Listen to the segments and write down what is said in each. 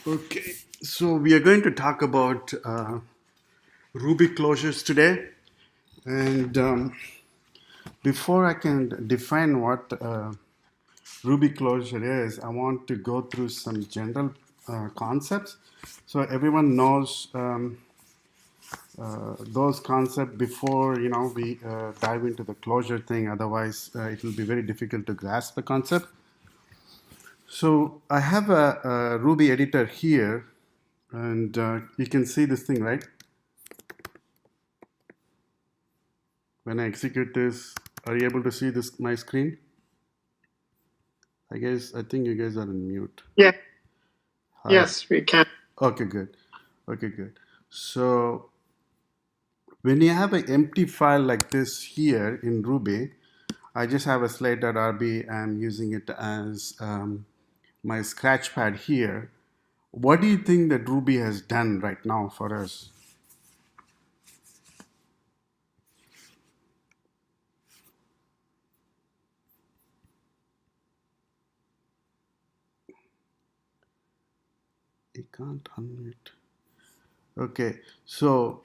Okay, so we are going to talk about Ruby closures today. And before I can define what Ruby closure is, I want to go through some general concepts so everyone knows those concepts before we dive into the closure thing. Otherwise, it will be very difficult to grasp the concept. So I have a Ruby editor here, and you can see this thing, right? When I execute this, are you able to see this my screen? I think you guys are on mute. Yeah, Hi. yes, we can. Okay, good. Okay, good. So when you have an empty file like this here in Ruby, I just have a slate.rb. I'm using it as my scratchpad here. What do you think that Ruby has done right now for us? It can't unmute. Okay, so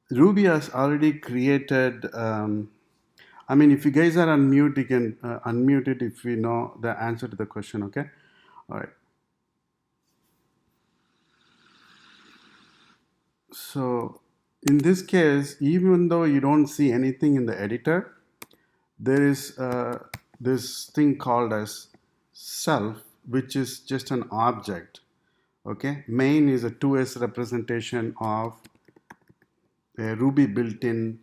Ruby has already created. I mean, if you guys are on mute, you can unmute it if you know the answer to the question. Okay. All right. So in this case, even though you don't see anything in the editor, there is this thing called as self, which is just an object. Okay. Main is a 2S representation of a Ruby built-in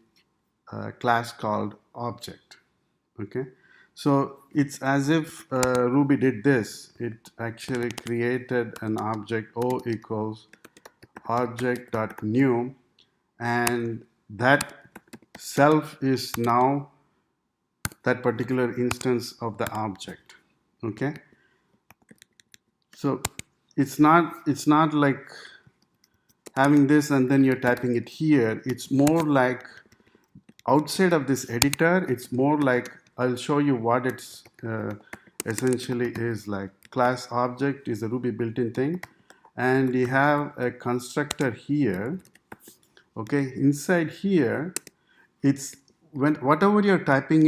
class called object. Okay, so it's as if Ruby did this. It actually created an object O equals object.new, and that self is now that particular instance of the object. Okay, so it's not like having this and then you're typing it here. It's more like outside of this editor, it's more like I'll show you what it's essentially is like. Class object is a Ruby built-in thing, and you have a constructor here. Okay, inside here, it's when whatever you're typing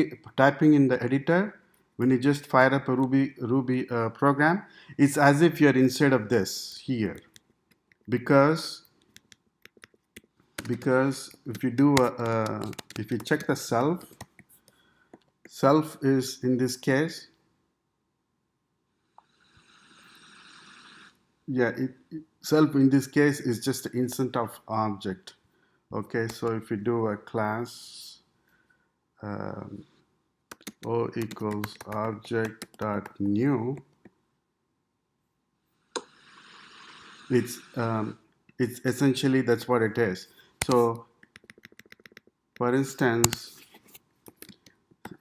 in the editor, when you just fire up a Ruby program, it's as if you're inside of this here, because if you do if you check the self is in this case, yeah, self in this case is just an instant of object. Okay, so if you do a class um, O equals object dot new, it's essentially that's what it is. So for instance,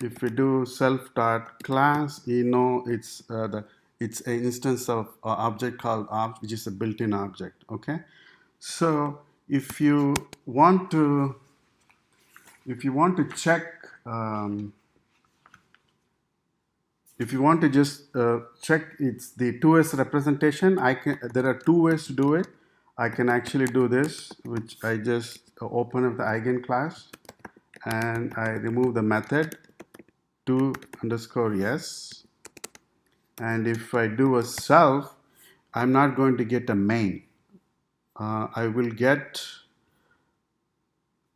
if we do self dot class, it's an instance of object called opt, which is a built-in object. Okay, so if you want to check, um, if you want to just check it's the 2s representation, there are two ways to do it. I can actually do this, which I just open up the eigen class and I remove the method to underscore yes. And if I do a self, I'm not going to get a main. I will get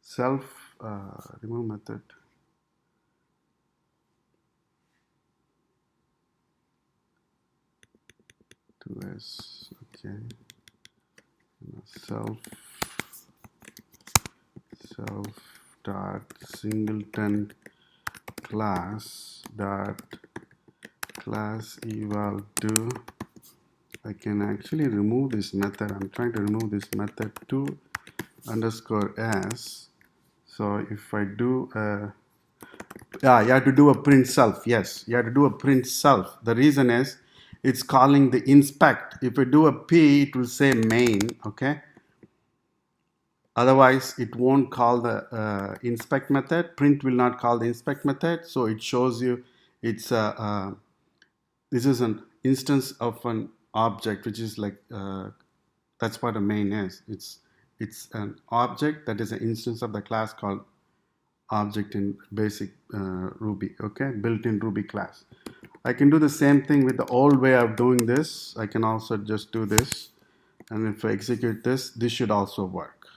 self remove method. To s, okay. Self dot singleton class dot class eval do. I can actually remove this method. I'm trying to remove this method to underscore s. So if I do yeah, you have to do a print self. Yes, you have to do a print self. The reason is it's calling the inspect. If you do a p, it will say main. Okay, otherwise it won't call the inspect method. Print will not call the inspect method, so it shows you it's a this is an instance of an object, which is like that's what a main is. It's an object that is an instance of the class called object in basic Ruby. Okay, built-in Ruby class. I can do the same thing with the old way of doing this. I can also just do this, and if I execute this, this should also work.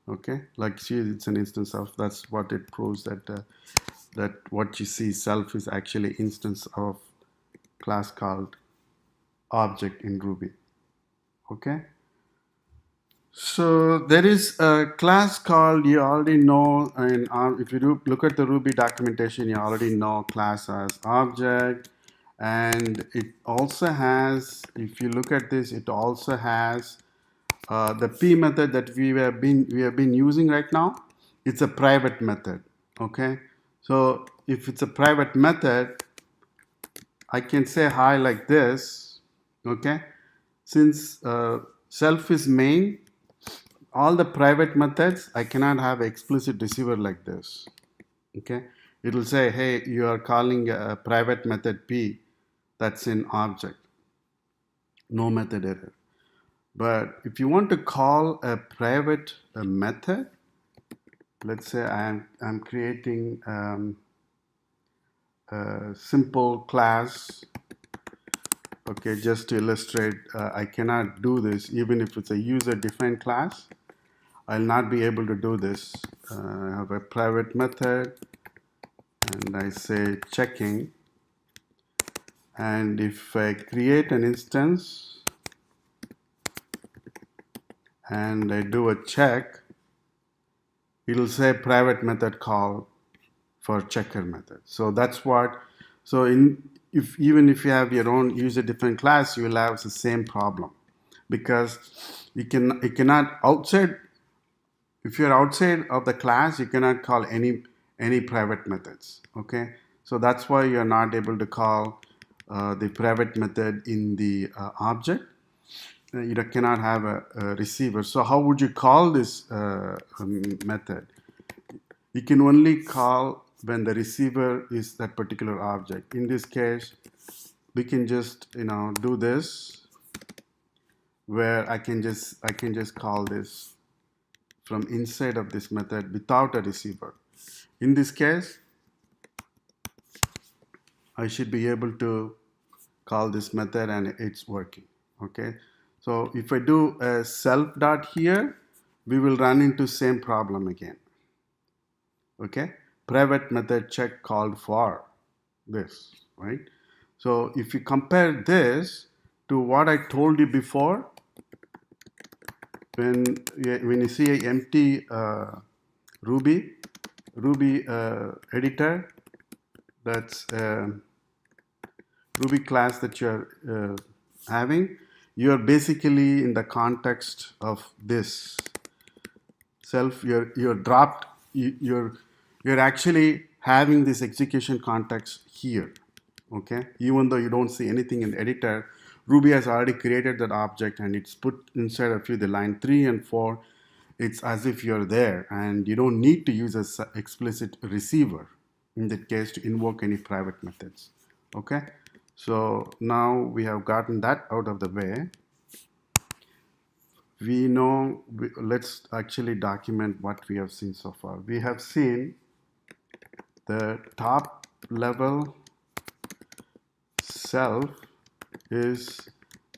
Okay, like see, it's an instance of, that's what it proves, that that what you see self is actually instance of class called object in Ruby. Okay, so there is a class called, you already know, and if you do look at the Ruby documentation, you already know class as object. And it also has, if you look at this, it also has the p method that we have been using right now. It's a private method. Okay, so if it's a private method, I can say hi like this. Okay, since self is main, all the private methods, I cannot have explicit receiver like this. Okay, it will say, hey, you are calling a private method p that's in object, no method error. But if you want to call a private method, let's say I'm creating a simple class. Okay, just to illustrate, I cannot do this even if it's a user defined class. I'll not be able to do this. I have a private method and I say checking, and if I create an instance and I do a check, it'll say private method call for checker method. So that's what, so if even if you have your own user defined class, you will have the same problem, because you cannot outside, if you're outside of the class, you cannot call any private methods. Okay, so that's why you're not able to call the private method in the object. You cannot have a receiver. So how would you call this method? You can only call when the receiver is that particular object. In this case, we can just do this, where I can just call this from inside of this method without a receiver. In this case, I should be able to call this method and it's working. Okay, so if I do a self dot here, we will run into same problem again. Okay, private method check called for this, right? So if you compare this to what I told you before, when you see an empty Ruby editor, that's Ruby class that you're having, you're basically in the context of this self. You're dropped. You're actually having this execution context here. Okay, even though you don't see anything in the editor, Ruby has already created that object and it's put inside of you the line 3 and 4. It's as if you're there, and you don't need to use an explicit receiver in that case to invoke any private methods. Okay, so now we have gotten that out of the way. We know, let's actually document what we have seen so far. We have seen the top level self is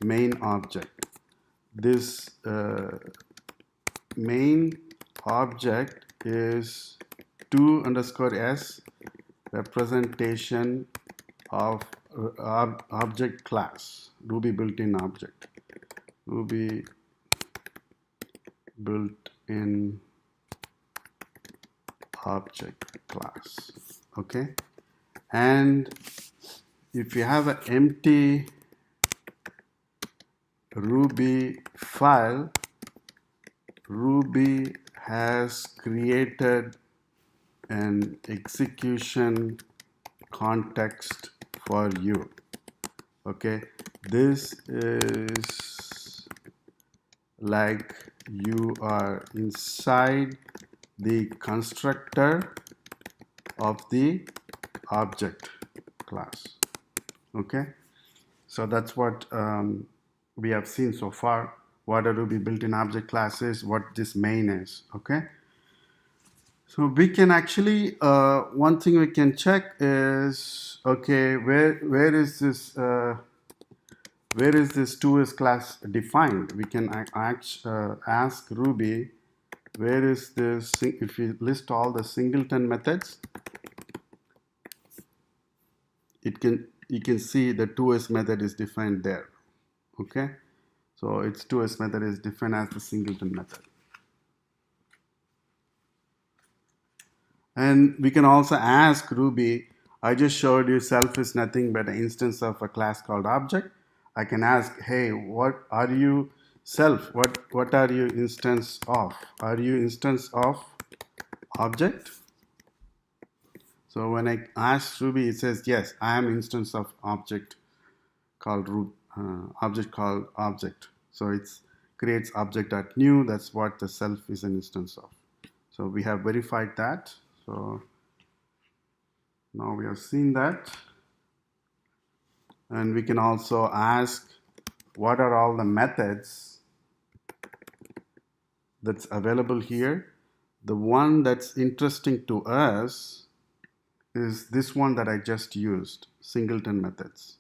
main object. This main object is 2_s representation of object class, Ruby built-in object, Ruby built-in object class. Okay, and if you have an empty Ruby file, Ruby has created an execution context for you. Okay, this is like you are inside the constructor of the object class. Okay, so that's what we have seen so far. What a Ruby built-in object class is, what this main is. Okay, so we can actually one thing we can check is, okay, where is this 2s class defined? We can ask Ruby, where is this? If we list all the singleton methods, you can see the 2s method is defined there. Okay, so its 2s method is defined as the singleton method. And we can also ask Ruby, I just showed you self is nothing but an instance of a class called object. I can ask, hey, what are you self? What are you instance of? Are you instance of object? So when I ask Ruby, it says, yes, I am instance of object called object called object. So it creates object.new. That's what the self is an instance of. So we have verified that. So now we have seen that. And we can also ask, what are all the methods that's available here? The one that's interesting to us is this one that I just used, singleton methods.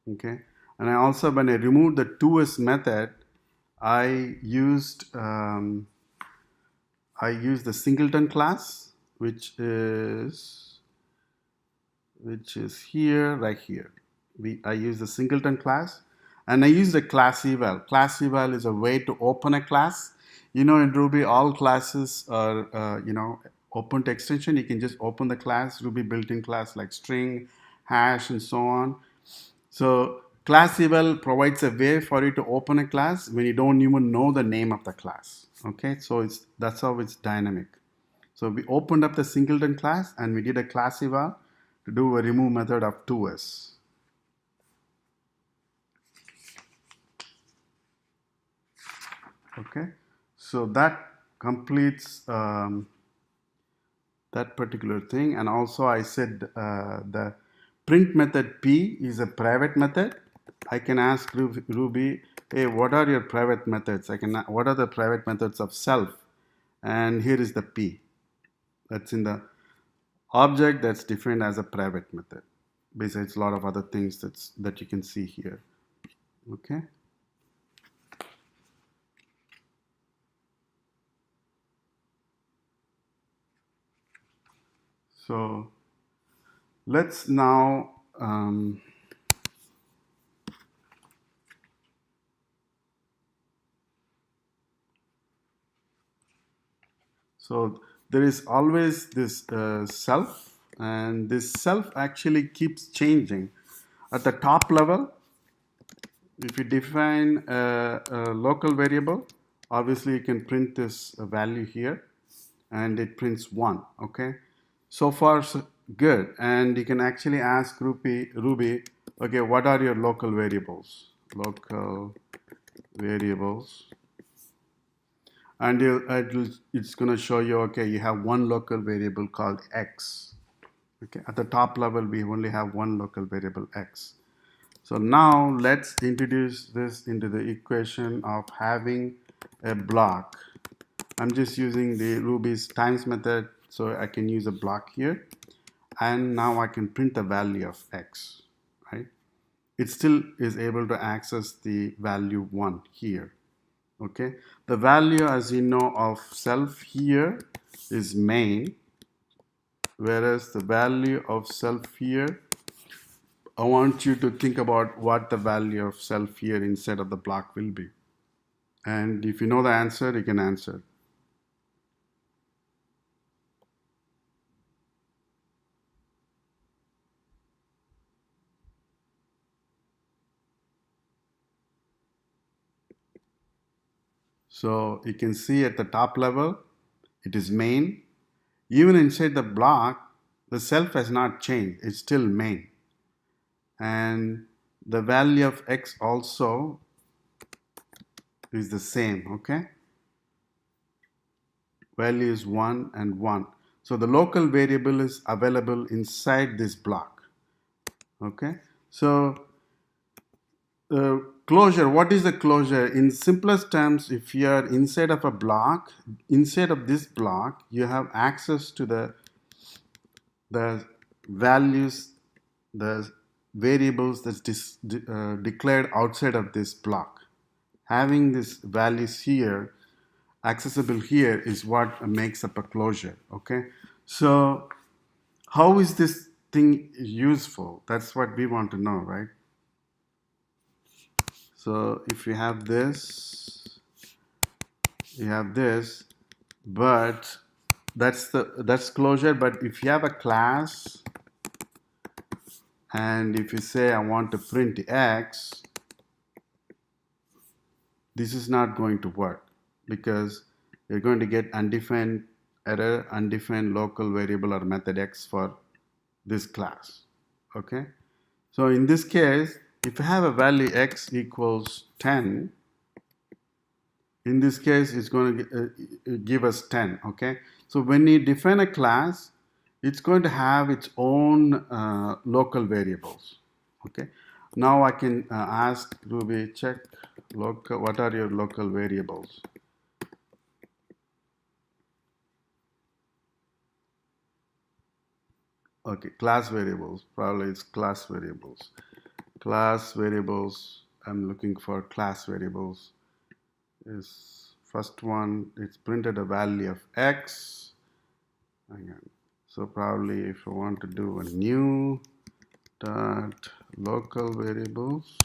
Okay, and I also, when I removed the 2s method, I used the singleton class, which is here, right here. I use the singleton class, and I use the class eval. Class eval is a way to open a class. In Ruby, all classes are open to extension. You can just open the class, Ruby built-in class like string, hash, and so on. So class eval provides a way for you to open a class when you don't even know the name of the class. Okay, so that's how it's dynamic. So we opened up the singleton class and we did a class eval to do a remove method of 2s. Okay, so that completes that particular thing. And also I said the print method P is a private method. I can ask Ruby, hey, what are your private methods? What are the private methods of self? And here is the P. That's in the object that's defined as a private method. Besides a lot of other things that you can see here. Okay. So let's now so there is always this self, and this self actually keeps changing. At the top level, if you define a local variable, obviously you can print this value here, and it prints 1. Okay, so far so good. And you can actually ask Ruby, okay, what are your local variables? Local variables. And it's going to show you, okay, you have one local variable called x. Okay, at the top level, we only have one local variable x. So now let's introduce this into the equation of having a block. I'm just using the Ruby's times method, so I can use a block here. And now I can print the value of x, right? It still is able to access the value 1 here. Okay, the value, as you know, of self here is main, whereas the value of self here, I want you to think about what the value of self here inside of the block will be. And if you know the answer, you can answer. So you can see at the top level, it is main. Even inside the block, the self has not changed. It's still main. And the value of x also is the same, okay? Value is 1 and 1. So the local variable is available inside this block, okay? So closure, what is the closure? In simplest terms, if you are inside of a block, inside of this block, you have access to the values, the variables that's declared outside of this block. Having these values here, accessible here, is what makes up a closure. Okay, so how is this thing useful? That's what we want to know, right? So if you have this, but that's closure. But if you have a class, and if you say I want to print x, this is not going to work, because you're going to get undefined error, undefined local variable or method x for this class. Okay, so in this case, if I have a value x equals 10, in this case it's going to give us 10. Okay, so when you define a class, it's going to have its own local variables. Okay, now I can ask Ruby, check local, what are your local variables? Okay, class variables, probably it's class variables. Class variables, I'm looking for class variables. Is first one, it's printed a value of x. Again, so probably if I want to do a new dot local variables,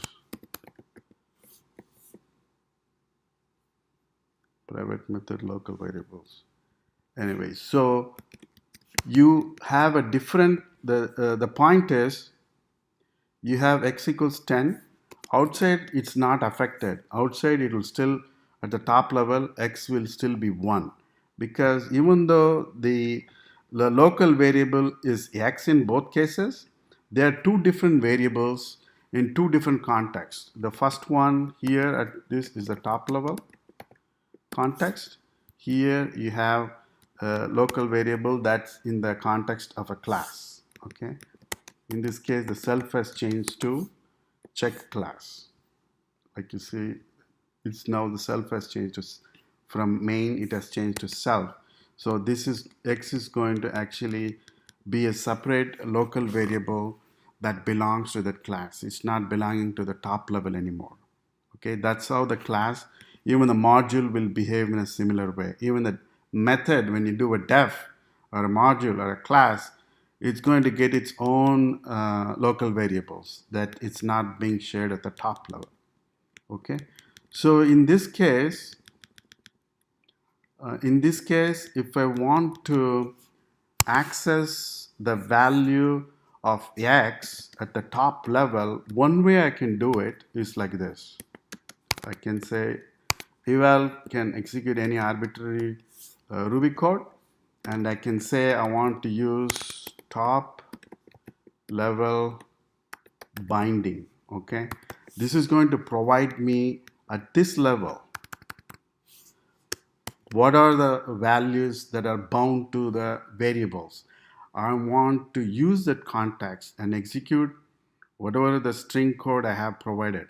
private method local variables. Anyway, so you have a different, the point is, you have x equals 10. Outside it's not affected. Outside it will still, at the top level, x will still be 1, because even though the local variable is x in both cases, there are two different variables in two different contexts. The first one here at this is the top level context. Here you have a local variable that's in the context of a class. Okay, in this case the self has changed to check class. Like you see, it's now the self has changed to, from main it has changed to self. So this is, x is going to actually be a separate local variable that belongs to that class. It's not belonging to the top level anymore. Okay, that's how the class, even the module, will behave in a similar way. Even the method, when you do a def or a module or a class, it's going to get its own local variables that it's not being shared at the top level. Okay, so in this case, if I want to access the value of x at the top level, one way I can do it is like this. I can say Eval can execute any arbitrary Ruby code, and I can say I want to use top level binding. Okay, this is going to provide me at this level what are the values that are bound to the variables. I want to use that context and execute whatever the string code I have provided.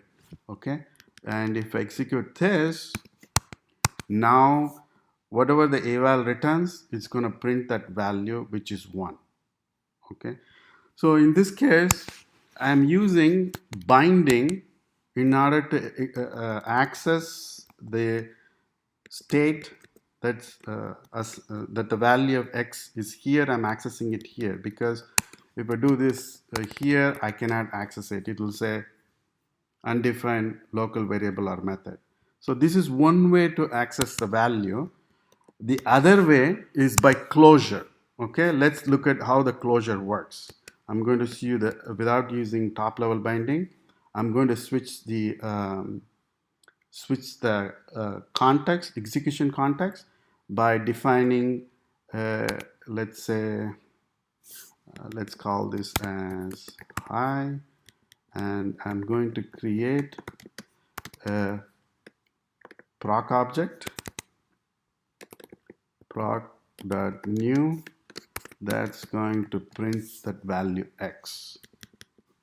Okay, and if I execute this, now whatever the eval returns, it's going to print that value, which is 1. Okay, so in this case I'm using binding in order to access the state that's that the value of x is here. I'm accessing it here, because if I do this here, I cannot access it. It will say undefined local variable or method. So this is one way to access the value. The other way is by closure. Okay, let's look at how the closure works. I'm going to see you that without using top level binding, I'm going to switch the context, execution context, by defining, let's say, let's call this as hi, and I'm going to create a proc object, proc.new, that's going to print that value x.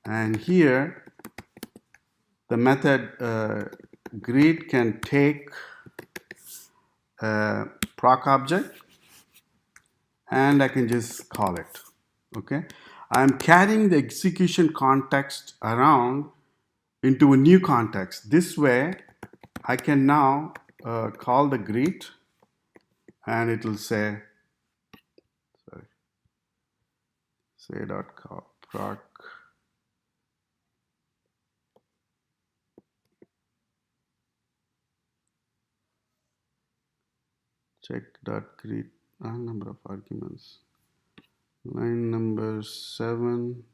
And here the method greet can take a proc object and I can just call it. Okay, I'm carrying the execution context around into a new context. This way I can now call the greet and it will say, sorry, say dot call proc check dot greet number of arguments, line number 7.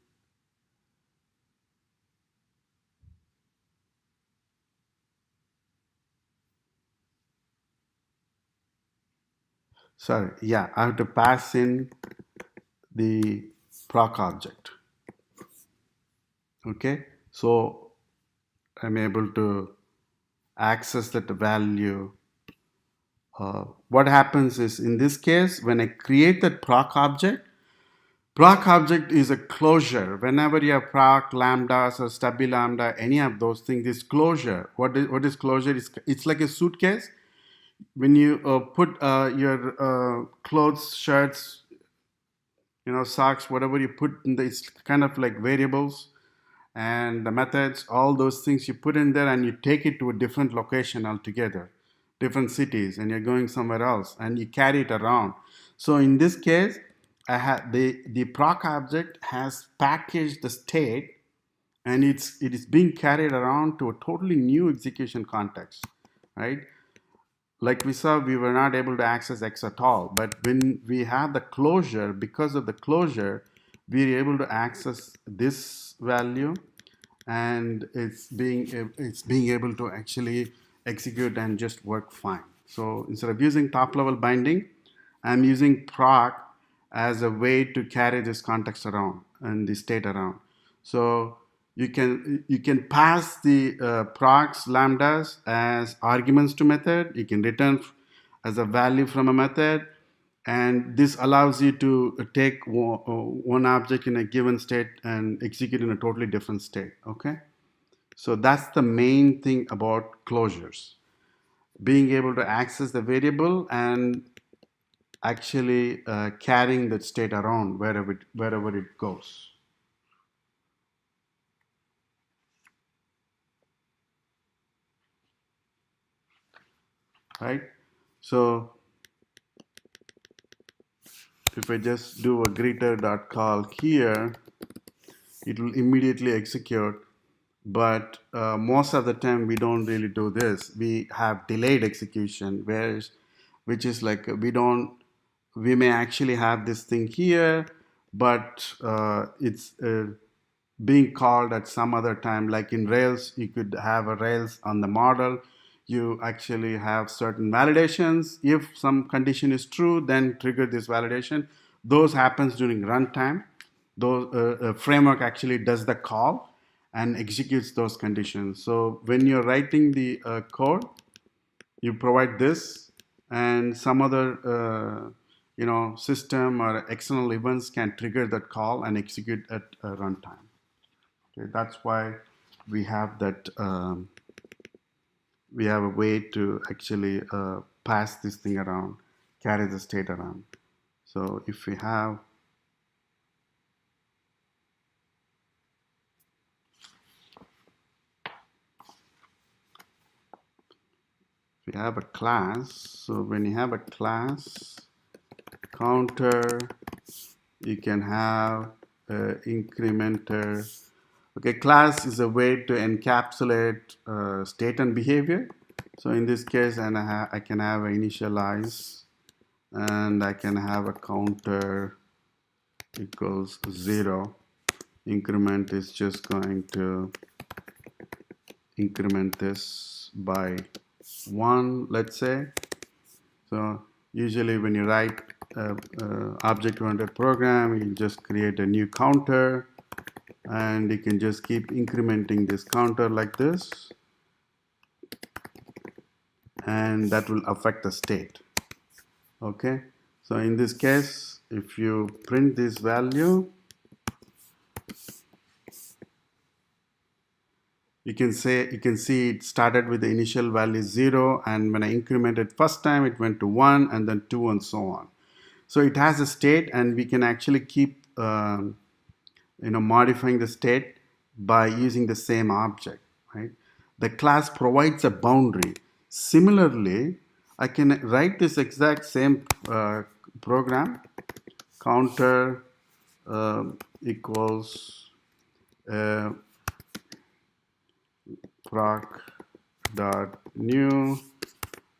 Sorry, yeah, I have to pass in the proc object. Okay, so I'm able to access that value. What happens is, in this case, when I create that proc object is a closure. Whenever you have proc lambdas or stubby lambda, any of those things is closure. What is closure? It's like a suitcase. When you put your clothes, shirts, socks, whatever you put in it's kind of like variables and the methods, all those things you put in there and you take it to a different location altogether, different cities, and you're going somewhere else and you carry it around. So in this case, I had the proc object has packaged the state and it is being carried around to a totally new execution context, right? Like we saw, we were not able to access X at all. But when we have the closure, because of the closure, we're able to access this value, and it's being able to actually execute and just work fine. So instead of using top level binding, I'm using proc as a way to carry this context around and the state around. So you can pass the procs lambdas as arguments to method. You can return as a value from a method, and this allows you to take one object in a given state and execute in a totally different state. Okay, so that's the main thing about closures, being able to access the variable and actually carrying that state around wherever it goes. Right, so if I just do a greeter.call here, it will immediately execute. But most of the time we don't really do this. We have delayed execution, which is like we may actually have this thing here, but it's being called at some other time. Like in Rails, you could have a Rails on the model. You actually have certain validations. If some condition is true, then trigger this validation. Those happens during runtime. Those framework actually does the call and executes those conditions. So when you're writing the code, you provide this, and some other system or external events can trigger that call and execute at runtime. Okay, that's why we have that. We have a way to actually pass this thing around, carry the state around. So if we have a class, so when you have a class counter, you can have incrementer. Okay, class is a way to encapsulate state and behavior. So in this case, I can have initialize, and I can have a counter equals 0. Increment is just going to increment this by 1, let's say. So usually when you write object-oriented program, you just create a new counter, and you can just keep incrementing this counter like this, and that will affect the state. Okay, so in this case, if you print this value, You can see it started with the initial value 0, and when I incremented first time it went to 1 and then 2 and so on. So it has a state, and we can actually keep modifying the state by using the same object, right? The class provides a boundary. Similarly, I can write this exact same program, counter equals uh, proc dot new.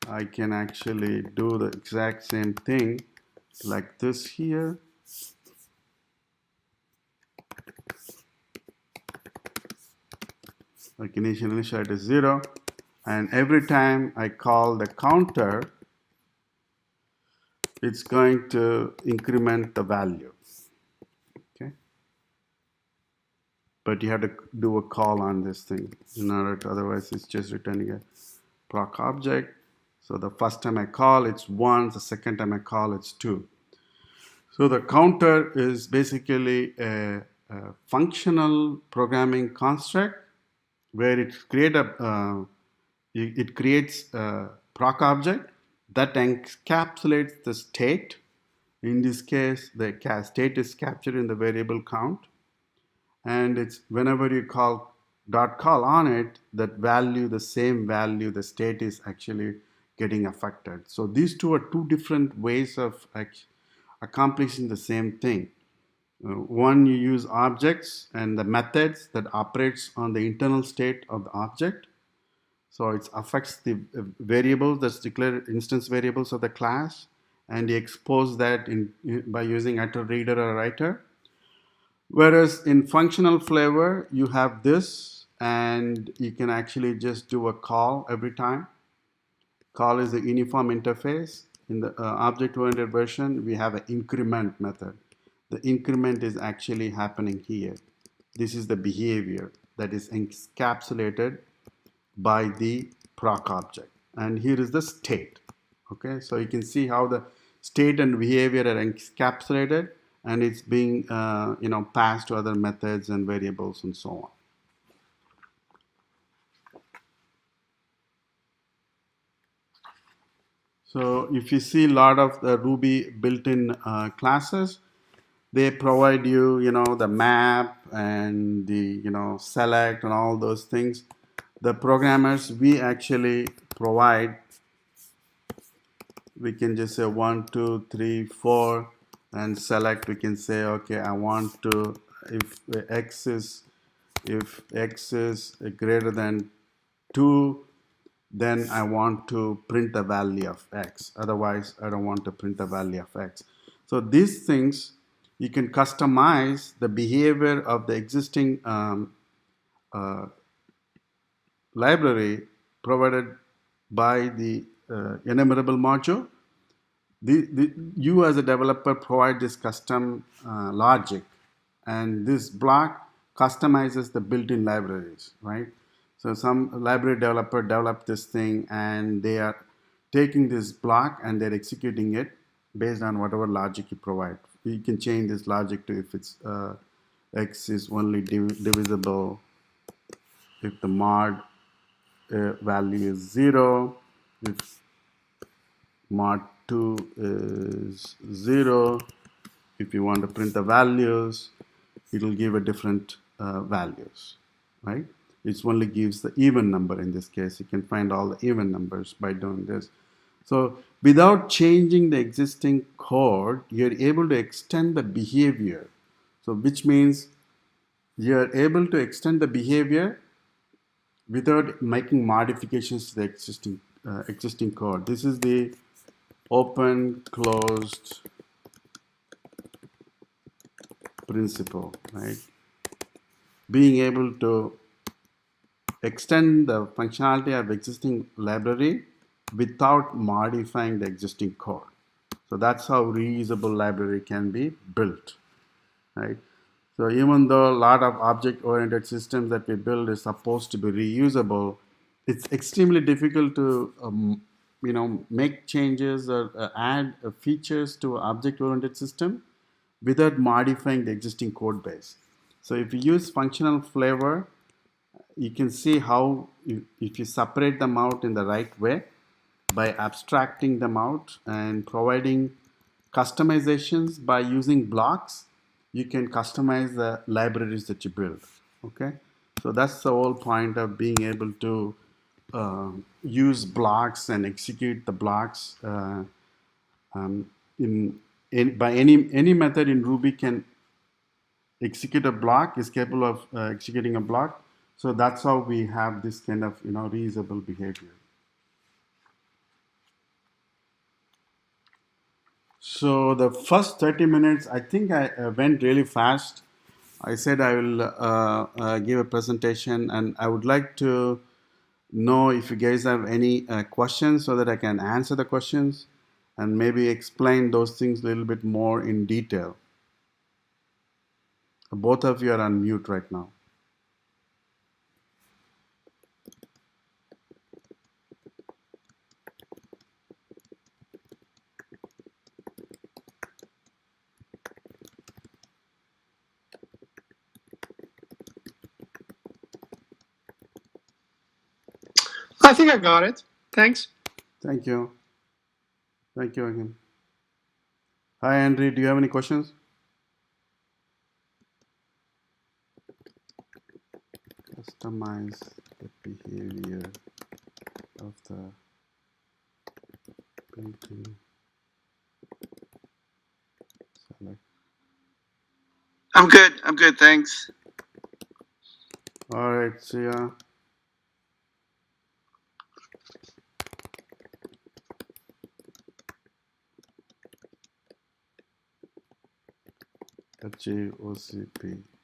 I can actually do the exact same thing like this here. I can initialize it 0, and every time I call the counter, it's going to increment the value. Okay, but you have to do a call on this thing in order to, otherwise it's just returning a proc object. So the first time I call, it's 1. The second time I call, it's 2. So the counter is basically a functional programming construct where it creates a proc object that encapsulates the state. In this case, the state is captured in the variable count, and it's whenever you call dot call on it, that value, the same value, the state is actually getting affected. So these two are two different ways of accomplishing the same thing. One, you use objects and the methods that operates on the internal state of the object. So it affects the variables that's declared instance variables of the class, and you expose that by using either reader or writer. Whereas in functional flavor, you have this, and you can actually just do a call every time. Call is a uniform interface. In the object-oriented version, we have an increment method. The increment is actually happening here. This is the behavior that is encapsulated by the proc object. And here is the state. Okay, so you can see how the state and behavior are encapsulated, and it's being passed to other methods and variables and so on. So if you see a lot of the Ruby built-in classes, they provide you, the map and the, select and all those things. The programmers, we actually provide, we can just say 1, 2, 3, 4, and select. We can say, okay, I want to, if x is greater than 2, then I want to print the value of x. Otherwise, I don't want to print the value of x. So these things, you can customize the behavior of the existing library provided by the enumerable module. You as a developer provide this custom logic, and this block customizes the built-in libraries, right? So some library developer developed this thing, and they are taking this block and they're executing it based on whatever logic you provide. You can change this logic to if it's x is only divisible if the mod value is 0, if mod 2 is 0. If you want to print the values, it will give a different values, right? It only gives the even number in this case. You can find all the even numbers by doing this. So without changing the existing code, you're able to extend the behavior. So which means you're able to extend the behavior without making modifications to the existing code. This is the open closed principle, right? Being able to extend the functionality of existing library without modifying the existing code. So that's how reusable library can be built, right? So even though a lot of object-oriented systems that we build is supposed to be reusable, it's extremely difficult to make changes or add features to an object-oriented system without modifying the existing code base. So if you use functional flavor, you can see how if you separate them out in the right way by abstracting them out and providing customizations by using blocks, you can customize the libraries that you build. Okay, so that's the whole point of being able to use blocks and execute the blocks um, by any method in Ruby can execute a block, is capable of executing a block. So that's how we have this kind of reusable behavior. So the first 30 minutes, I think I went really fast. I said I will give a presentation, and I would like to know if you guys have any questions so that I can answer the questions and maybe explain those things a little bit more in detail. Both of you are on mute right now. I think I got it. Thanks. Thank you. Thank you again. Hi, Andre. Do you have any questions? Customize the behavior of the built-in select. I'm good. I'm good. Thanks. All right. See ya. HAOCP.